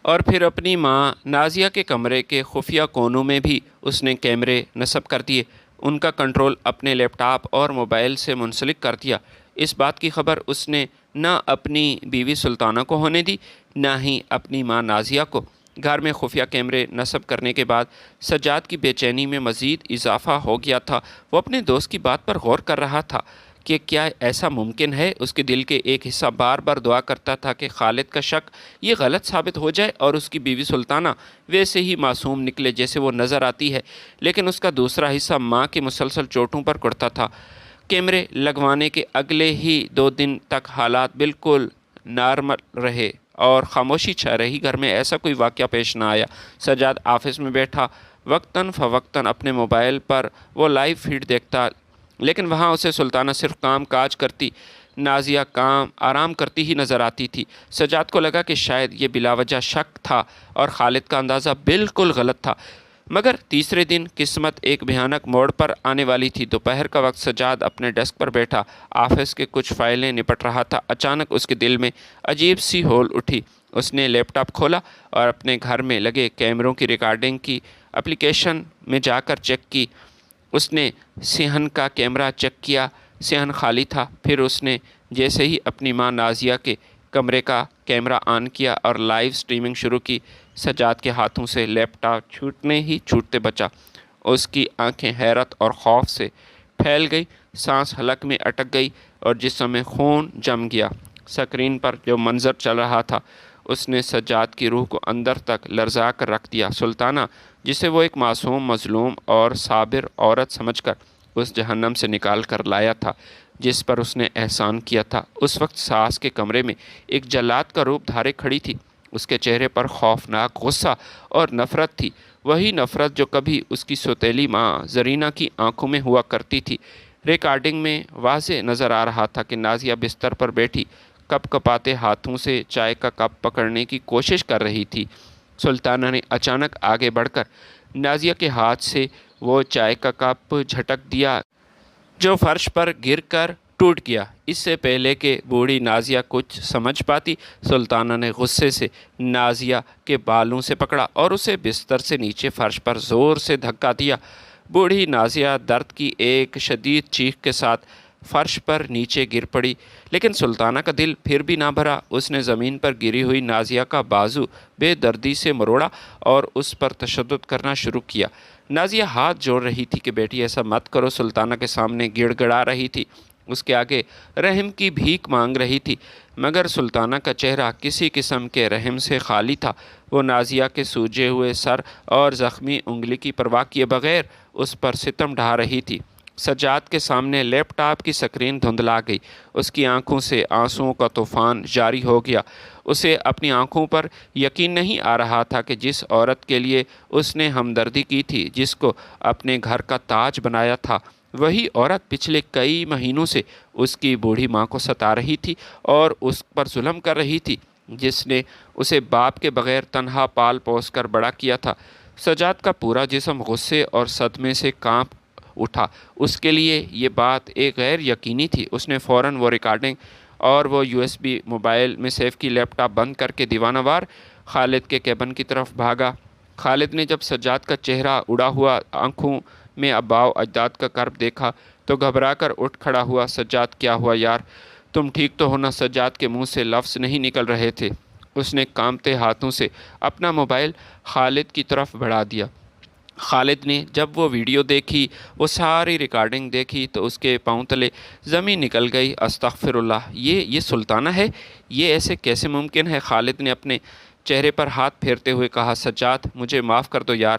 اور پھر اپنی ماں نازیہ کے کمرے کے خفیہ کونوں میں بھی اس نے کیمرے نصب کر دیے۔ ان کا کنٹرول اپنے لیپ ٹاپ اور موبائل سے منسلک کر دیا۔ اس بات کی خبر اس نے نہ اپنی بیوی سلطانہ کو ہونے دی، نہ ہی اپنی ماں نازیہ کو۔ گھر میں خفیہ کیمرے نصب کرنے کے بعد سجاد کی بے چینی میں مزید اضافہ ہو گیا تھا۔ وہ اپنے دوست کی بات پر غور کر رہا تھا کہ کیا ایسا ممکن ہے؟ اس کے دل کے ایک حصہ بار بار دعا کرتا تھا کہ خالد کا شک یہ غلط ثابت ہو جائے اور اس کی بیوی سلطانہ ویسے ہی معصوم نکلے جیسے وہ نظر آتی ہے، لیکن اس کا دوسرا حصہ ماں کے مسلسل چوٹوں پر کڑتا تھا۔ کیمرے لگوانے کے اگلے ہی 2 دن تک حالات بالکل نارمل رہے اور خاموشی چھا رہی۔ گھر میں ایسا کوئی واقعہ پیش نہ آیا۔ سجاد آفس میں بیٹھا، وقتاً فوقتاً اپنے موبائل پر وہ لائیو فیڈ دیکھتا، لیکن وہاں اسے سلطانہ صرف کام کاج کرتی، نازیہ آرام کرتی ہی نظر آتی تھی۔ سجاد کو لگا کہ شاید یہ بلا وجہ شک تھا اور خالد کا اندازہ بالکل غلط تھا۔ مگر تیسرے دن قسمت ایک بھیانک موڑ پر آنے والی تھی۔ دوپہر کا وقت سجاد اپنے ڈیسک پر بیٹھا آفس کے کچھ فائلیں نپٹ رہا تھا۔ اچانک اس کے دل میں عجیب سی ہول اٹھی۔ اس نے لیپ ٹاپ کھولا اور اپنے گھر میں لگے کیمروں کی ریکارڈنگ کی اپلیکیشن میں جا کر چیک کی۔ اس نے صحن کا کیمرہ چیک کیا، صحن خالی تھا۔ پھر اس نے جیسے ہی اپنی ماں نازیہ کے کمرے کا کیمرہ آن کیا اور لائیو سٹریمنگ شروع کی، سجاد کے ہاتھوں سے لیپ ٹاپ چھوٹنے ہی چھوٹتے بچا۔ اس کی آنکھیں حیرت اور خوف سے پھیل گئی، سانس حلق میں اٹک گئی اور جسم میں خون جم گیا۔ سکرین پر جو منظر چل رہا تھا اس نے سجاد کی روح کو اندر تک لرزا کر رکھ دیا۔ سلطانہ، جسے وہ ایک معصوم، مظلوم اور صابر عورت سمجھ کر اس جہنم سے نکال کر لایا تھا جس پر اس نے احسان کیا تھا، اس وقت ساس کے کمرے میں ایک جلاد کا روپ دھارے کھڑی تھی۔ اس کے چہرے پر خوفناک غصہ اور نفرت تھی، وہی نفرت جو کبھی اس کی سوتیلی ماں زرینہ کی آنکھوں میں ہوا کرتی تھی۔ ریکارڈنگ میں واضح نظر آ رہا تھا کہ نازیہ بستر پر بیٹھی کپ کپاتے ہاتھوں سے چائے کا کپ پکڑنے کی کوشش کر رہی تھی۔ سلطانہ نے اچانک آگے بڑھ کر نازیہ کے ہاتھ سے وہ چائے کا کپ جھٹک دیا جو فرش پر گر کر ٹوٹ گیا۔ اس سے پہلے کہ بوڑھی نازیہ کچھ سمجھ پاتی، سلطانہ نے غصے سے نازیہ کے بالوں سے پکڑا اور اسے بستر سے نیچے فرش پر زور سے دھکا دیا۔ بوڑھی نازیہ درد کی ایک شدید چیخ کے ساتھ فرش پر نیچے گر پڑی، لیکن سلطانہ کا دل پھر بھی نہ بھرا۔ اس نے زمین پر گری ہوئی نازیہ کا بازو بے دردی سے مروڑا اور اس پر تشدد کرنا شروع کیا۔ نازیہ ہاتھ جوڑ رہی تھی کہ بیٹی ایسا مت کرو، سلطانہ کے سامنے گڑ گڑا رہی تھی۔ اس کے آگے رحم کی بھیک مانگ رہی تھی، مگر سلطانہ کا چہرہ کسی قسم کے رحم سے خالی تھا۔ وہ نازیہ کے سوجے ہوئے سر اور زخمی انگلی کی پرواہ کیے بغیر اس پر ستم ڈھا رہی تھی۔ سجاد کے سامنے لیپ ٹاپ کی سکرین دھندلا گئی، اس کی آنکھوں سے آنسوؤں کا طوفان جاری ہو گیا۔ اسے اپنی آنکھوں پر یقین نہیں آ رہا تھا کہ جس عورت کے لیے اس نے ہمدردی کی تھی، جس کو اپنے گھر کا تاج بنایا تھا، وہی عورت پچھلے کئی مہینوں سے اس کی بوڑھی ماں کو ستا رہی تھی اور اس پر ظلم کر رہی تھی، جس نے اسے باپ کے بغیر تنہا پال پوس کر بڑا کیا تھا۔ سجاد کا پورا جسم غصے اور صدمے سے کانپ اٹھا۔ اس کے لیے یہ بات ایک غیر یقینی تھی۔ اس نے فوراً وہ ریکارڈنگ اور وہ USB موبائل میں سیو کی لیپ ٹاپ بند کر کے دیوانہ وار خالد کے کیبن کی طرف بھاگا۔ خالد نے جب سجاد کا چہرہ اڑا ہوا، آنکھوں میں آباء اجداد کا کرب دیکھا تو گھبرا کر اٹھ کھڑا ہوا۔ سجاد، کیا ہوا یار؟ تم ٹھیک تو ہونا؟ سجاد کے منہ سے لفظ نہیں نکل رہے تھے۔ اس نے کانپتے ہاتھوں سے اپنا موبائل خالد کی طرف بڑھا دیا۔ خالد نے جب وہ ویڈیو دیکھی، وہ ساری ریکارڈنگ دیکھی تو اس کے پاؤں تلے زمین نکل گئی۔ استغفر اللہ، یہ سلطانہ ہے؟ یہ ایسے کیسے ممکن ہے؟ خالد نے اپنے چہرے پر ہاتھ پھیرتے ہوئے کہا، سجاد مجھے معاف کر دو یار،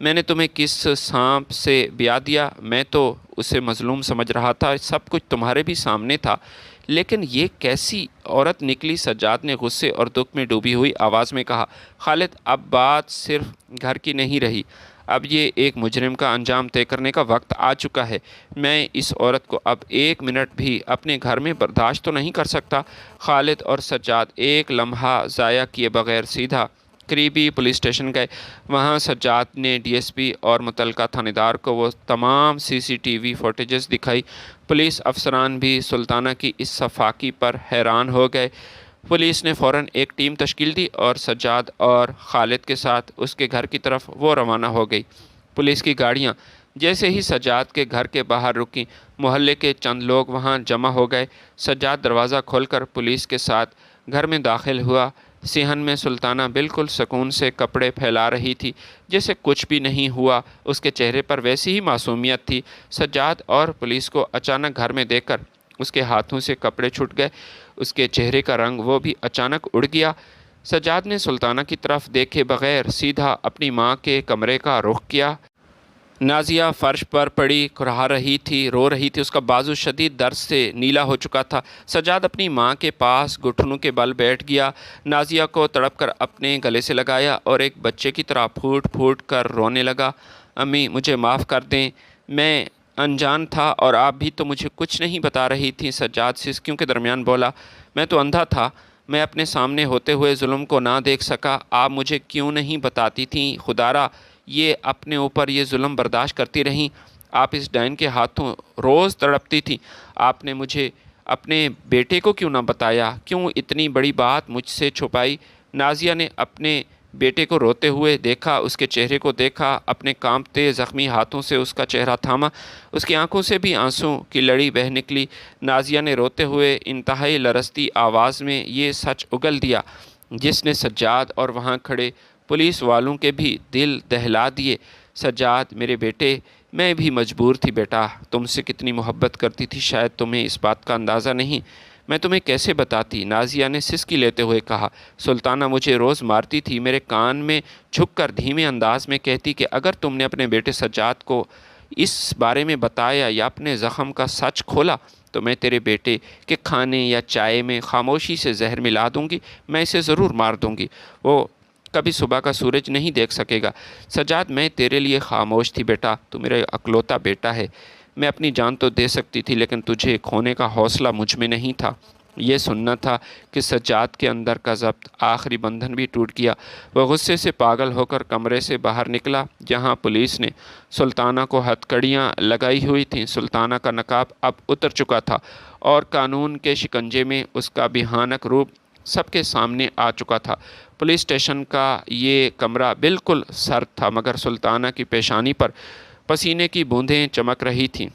میں نے تمہیں کس سانپ سے بیاہ دیا؟ میں تو اسے مظلوم سمجھ رہا تھا، سب کچھ تمہارے بھی سامنے تھا، لیکن یہ کیسی عورت نکلی؟ سجاد نے غصے اور دکھ میں ڈوبی ہوئی آواز میں کہا۔ خالد، اب بات صرف گھر کی نہیں رہی، اب یہ ایک مجرم کا انجام طے کرنے کا وقت آ چکا ہے۔ میں اس عورت کو اب ایک منٹ بھی اپنے گھر میں برداشت تو نہیں کر سکتا۔ خالد اور سجاد ایک لمحہ ضائع کیے بغیر سیدھا قریبی پولیس اسٹیشن گئے۔ وہاں سجاد نے DSP اور متعلقہ تھانے دار کو وہ تمام CCTV فوٹیجز دکھائی۔ پولیس افسران بھی سلطانہ کی اس صفاقی پر حیران ہو گئے۔ پولیس نے فوراً ایک ٹیم تشکیل دی اور سجاد اور خالد کے ساتھ اس کے گھر کی طرف وہ روانہ ہو گئی۔ پولیس کی گاڑیاں جیسے ہی سجاد کے گھر کے باہر رکیں، محلے کے چند لوگ وہاں جمع ہو گئے۔ سجاد دروازہ کھول کر پولیس کے ساتھ گھر میں داخل ہوا۔ صحن میں سلطانہ بالکل سکون سے کپڑے پھیلا رہی تھی، جیسے کچھ بھی نہیں ہوا۔ اس کے چہرے پر ویسی ہی معصومیت تھی۔ سجاد اور پولیس کو اچانک گھر میں دیکھ کر اس کے ہاتھوں سے کپڑے چھوٹ گئے، اس کے چہرے کا رنگ وہ بھی اچانک اڑ گیا۔ سجاد نے سلطانہ کی طرف دیکھے بغیر سیدھا اپنی ماں کے کمرے کا رخ کیا۔ نازیہ فرش پر پڑی کھرا رہی تھی، رو رہی تھی، اس کا بازو شدید درد سے نیلا ہو چکا تھا۔ سجاد اپنی ماں کے پاس گھٹنوں کے بل بیٹھ گیا، نازیہ کو تڑپ کر اپنے گلے سے لگایا اور ایک بچے کی طرح پھوٹ پھوٹ کر رونے لگا۔ امی مجھے معاف کر دیں، میں انجان تھا اور آپ بھی تو مجھے کچھ نہیں بتا رہی تھیں۔ سجاد سسکیوں کے درمیان بولا، میں تو اندھا تھا، میں اپنے سامنے ہوتے ہوئے ظلم کو نہ دیکھ سکا۔ آپ مجھے کیوں نہیں بتاتی تھیں؟ خدارا یہ اپنے اوپر یہ ظلم برداشت کرتی رہیں، آپ اس ڈائن کے ہاتھوں روز تڑپتی تھیں۔ آپ نے مجھے اپنے بیٹے کو کیوں نہ بتایا؟ کیوں اتنی بڑی بات مجھ سے چھپائی؟ نازیہ نے اپنے بیٹے کو روتے ہوئے دیکھا، اس کے چہرے کو دیکھا، اپنے کانپتے زخمی ہاتھوں سے اس کا چہرہ تھاما، اس کی آنکھوں سے بھی آنسوں کی لڑی بہہ نکلی۔ نازیہ نے روتے ہوئے انتہائی لرزتی آواز میں یہ سچ اگل دیا، جس نے سجاد اور وہاں کھڑے پولیس والوں کے بھی دل دہلا دیے۔ سجاد میرے بیٹے، میں بھی مجبور تھی بیٹا، تم سے کتنی محبت کرتی تھی، شاید تمہیں اس بات کا اندازہ نہیں، میں تمہیں کیسے بتاتی؟ نازیہ نے سسکی لیتے ہوئے کہا۔ سلطانہ مجھے روز مارتی تھی، میرے کان میں جھک کر دھیمے انداز میں کہتی کہ اگر تم نے اپنے بیٹے سجاد کو اس بارے میں بتایا یا اپنے زخم کا سچ کھولا تو میں تیرے بیٹے کے کھانے یا چائے میں خاموشی سے زہر ملا دوں گی، میں اسے ضرور مار دوں گی، وہ کبھی صبح کا سورج نہیں دیکھ سکے گا۔ سجاد میں تیرے لیے خاموش تھی بیٹا، تو میرا اکلوتا بیٹا ہے، میں اپنی جان تو دے سکتی تھی لیکن تجھے کھونے کا حوصلہ مجھ میں نہیں تھا۔ یہ سننا تھا کہ سجاد کے اندر کا ضبط آخری بندھن بھی ٹوٹ گیا۔ وہ غصے سے پاگل ہو کر کمرے سے باہر نکلا جہاں پولیس نے سلطانہ کو ہتھکڑیاں لگائی ہوئی تھیں۔ سلطانہ کا نقاب اب اتر چکا تھا اور قانون کے شکنجے میں اس کا بھیانک روپ سب کے سامنے آ چکا تھا۔ پولیس اسٹیشن کا یہ کمرہ بالکل سرد تھا، مگر سلطانہ کی پیشانی پر پسینے کی بوندیں چمک رہی تھیں۔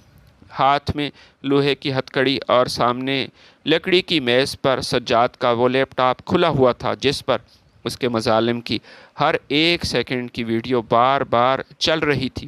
ہاتھ میں لوہے کی ہتھکڑی اور سامنے لکڑی کی میز پر سجاد کا وہ لیپ ٹاپ کھلا ہوا تھا جس پر اس کے مظالم کی ہر ایک سیکنڈ کی ویڈیو بار بار چل رہی تھی۔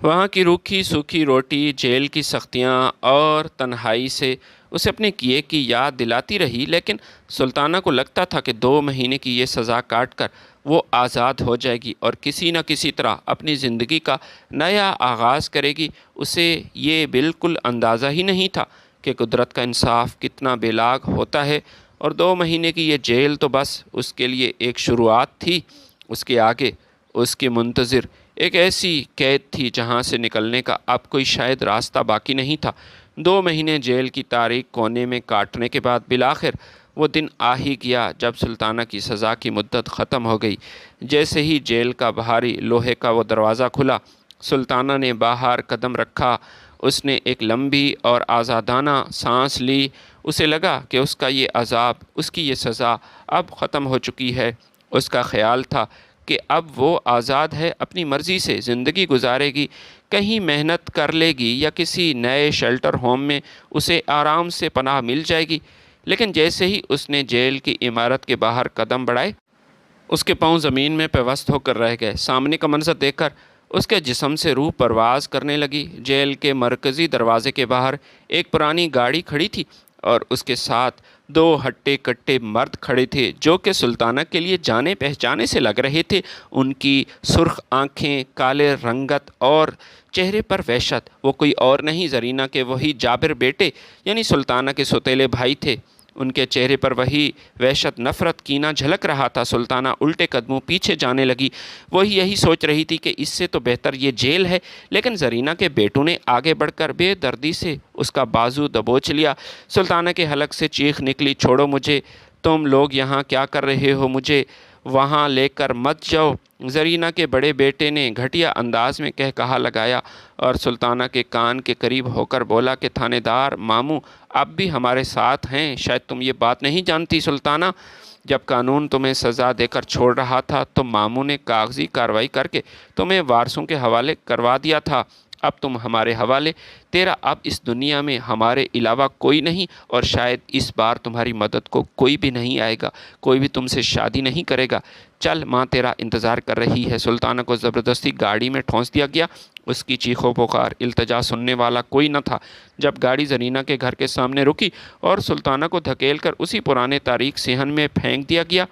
وہاں کی روکھی سوکھی روٹی، جیل کی سختیاں اور تنہائی سے اسے اپنے کیے کی یاد دلاتی رہی، لیکن سلطانہ کو لگتا تھا کہ 2 مہینے کی یہ سزا کاٹ کر وہ آزاد ہو جائے گی اور کسی نہ کسی طرح اپنی زندگی کا نیا آغاز کرے گی۔ اسے یہ بالکل اندازہ ہی نہیں تھا کہ قدرت کا انصاف کتنا بے لاگ ہوتا ہے، اور 2 مہینے کی یہ جیل تو بس اس کے لیے ایک شروعات تھی۔ اس کے آگے اس کی منتظر ایک ایسی قید تھی جہاں سے نکلنے کا اب کوئی شاید راستہ باقی نہیں تھا۔ 2 مہینے جیل کی تاریک کونے میں کاٹنے کے بعد بالآخر وہ دن آ ہی گیا جب سلطانہ کی سزا کی مدت ختم ہو گئی۔ جیسے ہی جیل کا بھاری لوہے کا وہ دروازہ کھلا، سلطانہ نے باہر قدم رکھا۔ اس نے ایک لمبی اور آزادانہ سانس لی۔ اسے لگا کہ اس کا یہ عذاب، اس کی یہ سزا اب ختم ہو چکی ہے۔ اس کا خیال تھا کہ اب وہ آزاد ہے، اپنی مرضی سے زندگی گزارے گی، کہیں محنت کر لے گی یا کسی نئے شیلٹر ہوم میں اسے آرام سے پناہ مل جائے گی۔ لیکن جیسے ہی اس نے جیل کی عمارت کے باہر قدم بڑھائے، اس کے پاؤں زمین میں پیوست ہو کر رہ گئے۔ سامنے کا منظر دیکھ کر اس کے جسم سے روح پرواز کرنے لگی۔ جیل کے مرکزی دروازے کے باہر ایک پرانی گاڑی کھڑی تھی اور اس کے ساتھ 2 ہٹے کٹے مرد کھڑے تھے جو کہ سلطانہ کے لیے جانے پہچانے سے لگ رہے تھے۔ ان کی سرخ آنکھیں، کالے رنگت اور چہرے پر وحشت۔ وہ کوئی اور نہیں، زرینہ کے وہی جابر بیٹے یعنی سلطانہ کے سوتیلے بھائی تھے۔ ان کے چہرے پر وہی وحشت، نفرت، کینہ جھلک رہا تھا۔ سلطانہ الٹے قدموں پیچھے جانے لگی۔ وہی یہی سوچ رہی تھی کہ اس سے تو بہتر یہ جیل ہے، لیکن زرینہ کے بیٹوں نے آگے بڑھ کر بے دردی سے اس کا بازو دبوچ لیا۔ سلطانہ کے حلق سے چیخ نکلی، چھوڑو مجھے، تم لوگ یہاں کیا کر رہے ہو؟ مجھے وہاں لے کر مت جاؤ۔ زرینہ کے بڑے بیٹے نے گھٹیا انداز میں کہا لگایا اور سلطانہ کے کان کے قریب ہو کر بولا کہ تھانے دار ماموں اب بھی ہمارے ساتھ ہیں، شاید تم یہ بات نہیں جانتی سلطانہ۔ جب قانون تمہیں سزا دے کر چھوڑ رہا تھا تو ماموں نے کاغذی کارروائی کر کے تمہیں وارثوں کے حوالے کروا دیا تھا۔ اب تم ہمارے حوالے، تیرا اب اس دنیا میں ہمارے علاوہ کوئی نہیں، اور شاید اس بار تمہاری مدد کو کوئی بھی نہیں آئے گا، کوئی بھی تم سے شادی نہیں کرے گا۔ چل، ماں تیرا انتظار کر رہی ہے۔ سلطانہ کو زبردستی گاڑی میں ٹھونس دیا گیا۔ اس کی چیخو پکار، التجا سننے والا کوئی نہ تھا۔ جب گاڑی زرینہ کے گھر کے سامنے رکی اور سلطانہ کو دھکیل کر اسی پرانے تاریک صحن میں پھینک دیا گیا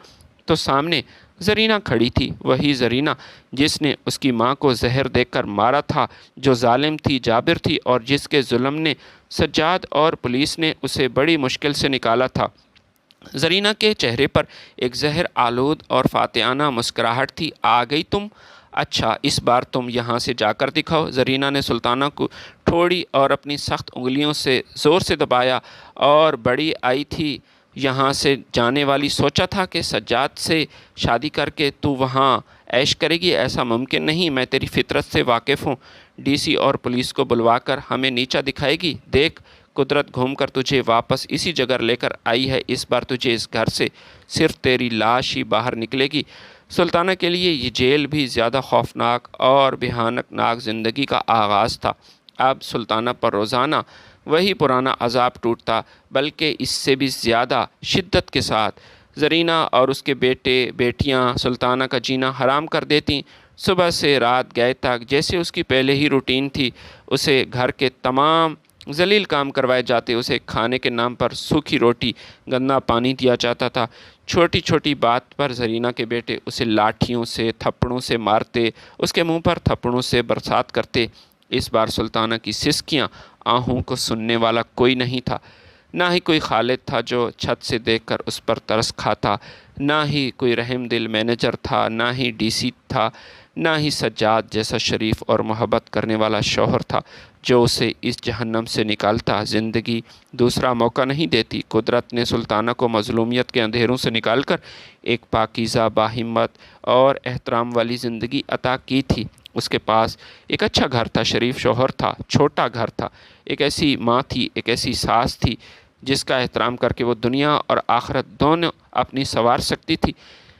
تو سامنے زرینہ کھڑی تھی، وہی زرینہ جس نے اس کی ماں کو زہر دے کر مارا تھا، جو ظالم تھی، جابر تھی، اور جس کے ظلم نے سجاد اور پولیس نے اسے بڑی مشکل سے نکالا تھا۔ زرینہ کے چہرے پر ایک زہر آلود اور فاتحانہ مسکراہٹ تھی۔ آ گئی تم؟ اچھا، اس بار تم یہاں سے جا کر دکھاؤ۔ زرینہ نے سلطانہ کو ٹھوڑی اور اپنی سخت انگلیوں سے زور سے دبایا۔ اور بڑی آئی تھی یہاں سے جانے والی، سوچا تھا کہ سجاد سے شادی کر کے تو وہاں عیش کرے گی، ایسا ممکن نہیں، میں تیری فطرت سے واقف ہوں۔ ڈی سی اور پولیس کو بلوا کر ہمیں نیچا دکھائے گی۔ دیکھ، قدرت گھوم کر تجھے واپس اسی جگہ لے کر آئی ہے۔ اس بار تجھے اس گھر سے صرف تیری لاش ہی باہر نکلے گی۔ سلطانہ کے لیے یہ جیل بھی زیادہ خوفناک اور بھیانک زندگی کا آغاز تھا۔ اب سلطانہ پر روزانہ وہی پرانا عذاب ٹوٹتا، بلکہ اس سے بھی زیادہ شدت کے ساتھ۔ زرینہ اور اس کے بیٹے بیٹیاں سلطانہ کا جینا حرام کر دیتیں۔ صبح سے رات گئے تک جیسے اس کی پہلے ہی روٹین تھی، اسے گھر کے تمام ذلیل کام کروائے جاتے، اسے کھانے کے نام پر سوکھی روٹی، گندا پانی دیا جاتا تھا۔ چھوٹی چھوٹی بات پر زرینہ کے بیٹے اسے لاٹھیوں سے، تھپڑوں سے مارتے، اس کے منہ پر تھپڑوں سے برسات کرتے۔ اس بار سلطانہ کی سسکیاں آہوں کو سننے والا کوئی نہیں تھا۔ نہ ہی کوئی خالد تھا جو چھت سے دیکھ کر اس پر ترس کھاتا، نہ ہی کوئی رحم دل مینیجر تھا، نہ ہی ڈی سی تھا، نہ ہی سجاد جیسا شریف اور محبت کرنے والا شوہر تھا جو اسے اس جہنم سے نکالتا۔ زندگی دوسرا موقع نہیں دیتی۔ قدرت نے سلطانہ کو مظلومیت کے اندھیروں سے نکال کر ایک پاکیزہ، باہمت اور احترام والی زندگی عطا کی تھی۔ اس کے پاس ایک اچھا گھر تھا، شریف شوہر تھا، چھوٹا گھر تھا، ایک ایسی ماں تھی، ایک ایسی ساس تھی جس کا احترام کر کے وہ دنیا اور آخرت دونوں اپنی سنوار سکتی تھی۔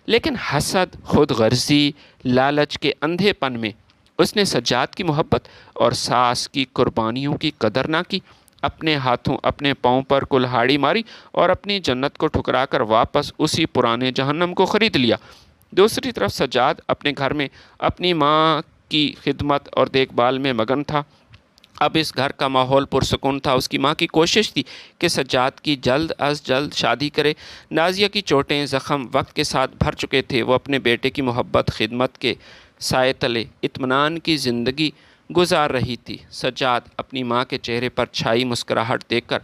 لیکن حسد، خود غرضی، لالچ کے اندھے پن میں اس نے سجاد کی محبت اور ساس کی قربانیوں کی قدر نہ کی۔ اپنے ہاتھوں اپنے پاؤں پر کلہاڑی ماری اور اپنی جنت کو ٹھکرا کر واپس اسی پرانے جہنم کو خرید لیا۔ دوسری طرف سجاد اپنے گھر میں اپنی ماں کی خدمت اور دیکھ بھال میں مگن تھا۔ اب اس گھر کا ماحول پرسکون تھا۔ اس کی ماں کی کوشش تھی کہ سجاد کی جلد از جلد شادی کرے۔ نازیہ کی چوٹیں زخم وقت کے ساتھ بھر چکے تھے۔ وہ اپنے بیٹے کی محبت، خدمت کے سائے تلے اطمینان کی زندگی گزار رہی تھی۔ سجاد اپنی ماں کے چہرے پر چھائی مسکراہٹ دیکھ کر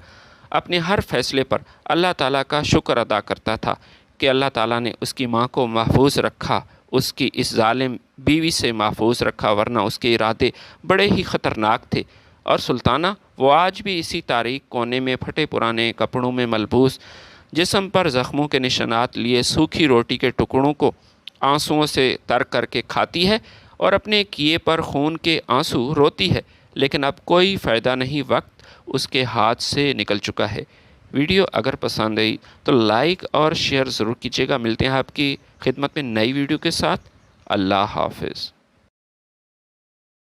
اپنے ہر فیصلے پر اللہ تعالیٰ کا شکر ادا کرتا تھا کہ اللہ تعالیٰ نے اس کی ماں کو محفوظ رکھا، اس کی اس ظالم بیوی سے محفوظ رکھا، ورنہ اس کے ارادے بڑے ہی خطرناک تھے۔ اور سلطانہ، وہ آج بھی اسی تاریک کونے میں پھٹے پرانے کپڑوں میں ملبوس، جسم پر زخموں کے نشانات لیے سوکھی روٹی کے ٹکڑوں کو آنسوؤں سے تر کر کے کھاتی ہے اور اپنے کیے پر خون کے آنسو روتی ہے، لیکن اب کوئی فائدہ نہیں، وقت اس کے ہاتھ سے نکل چکا ہے۔ ویڈیو اگر پسند آئی تو لائک اور شیئر ضرور کیجیے گا۔ ملتے ہیں آپ کی خدمت میں نئی ویڈیو کے ساتھ۔ اللہ حافظ۔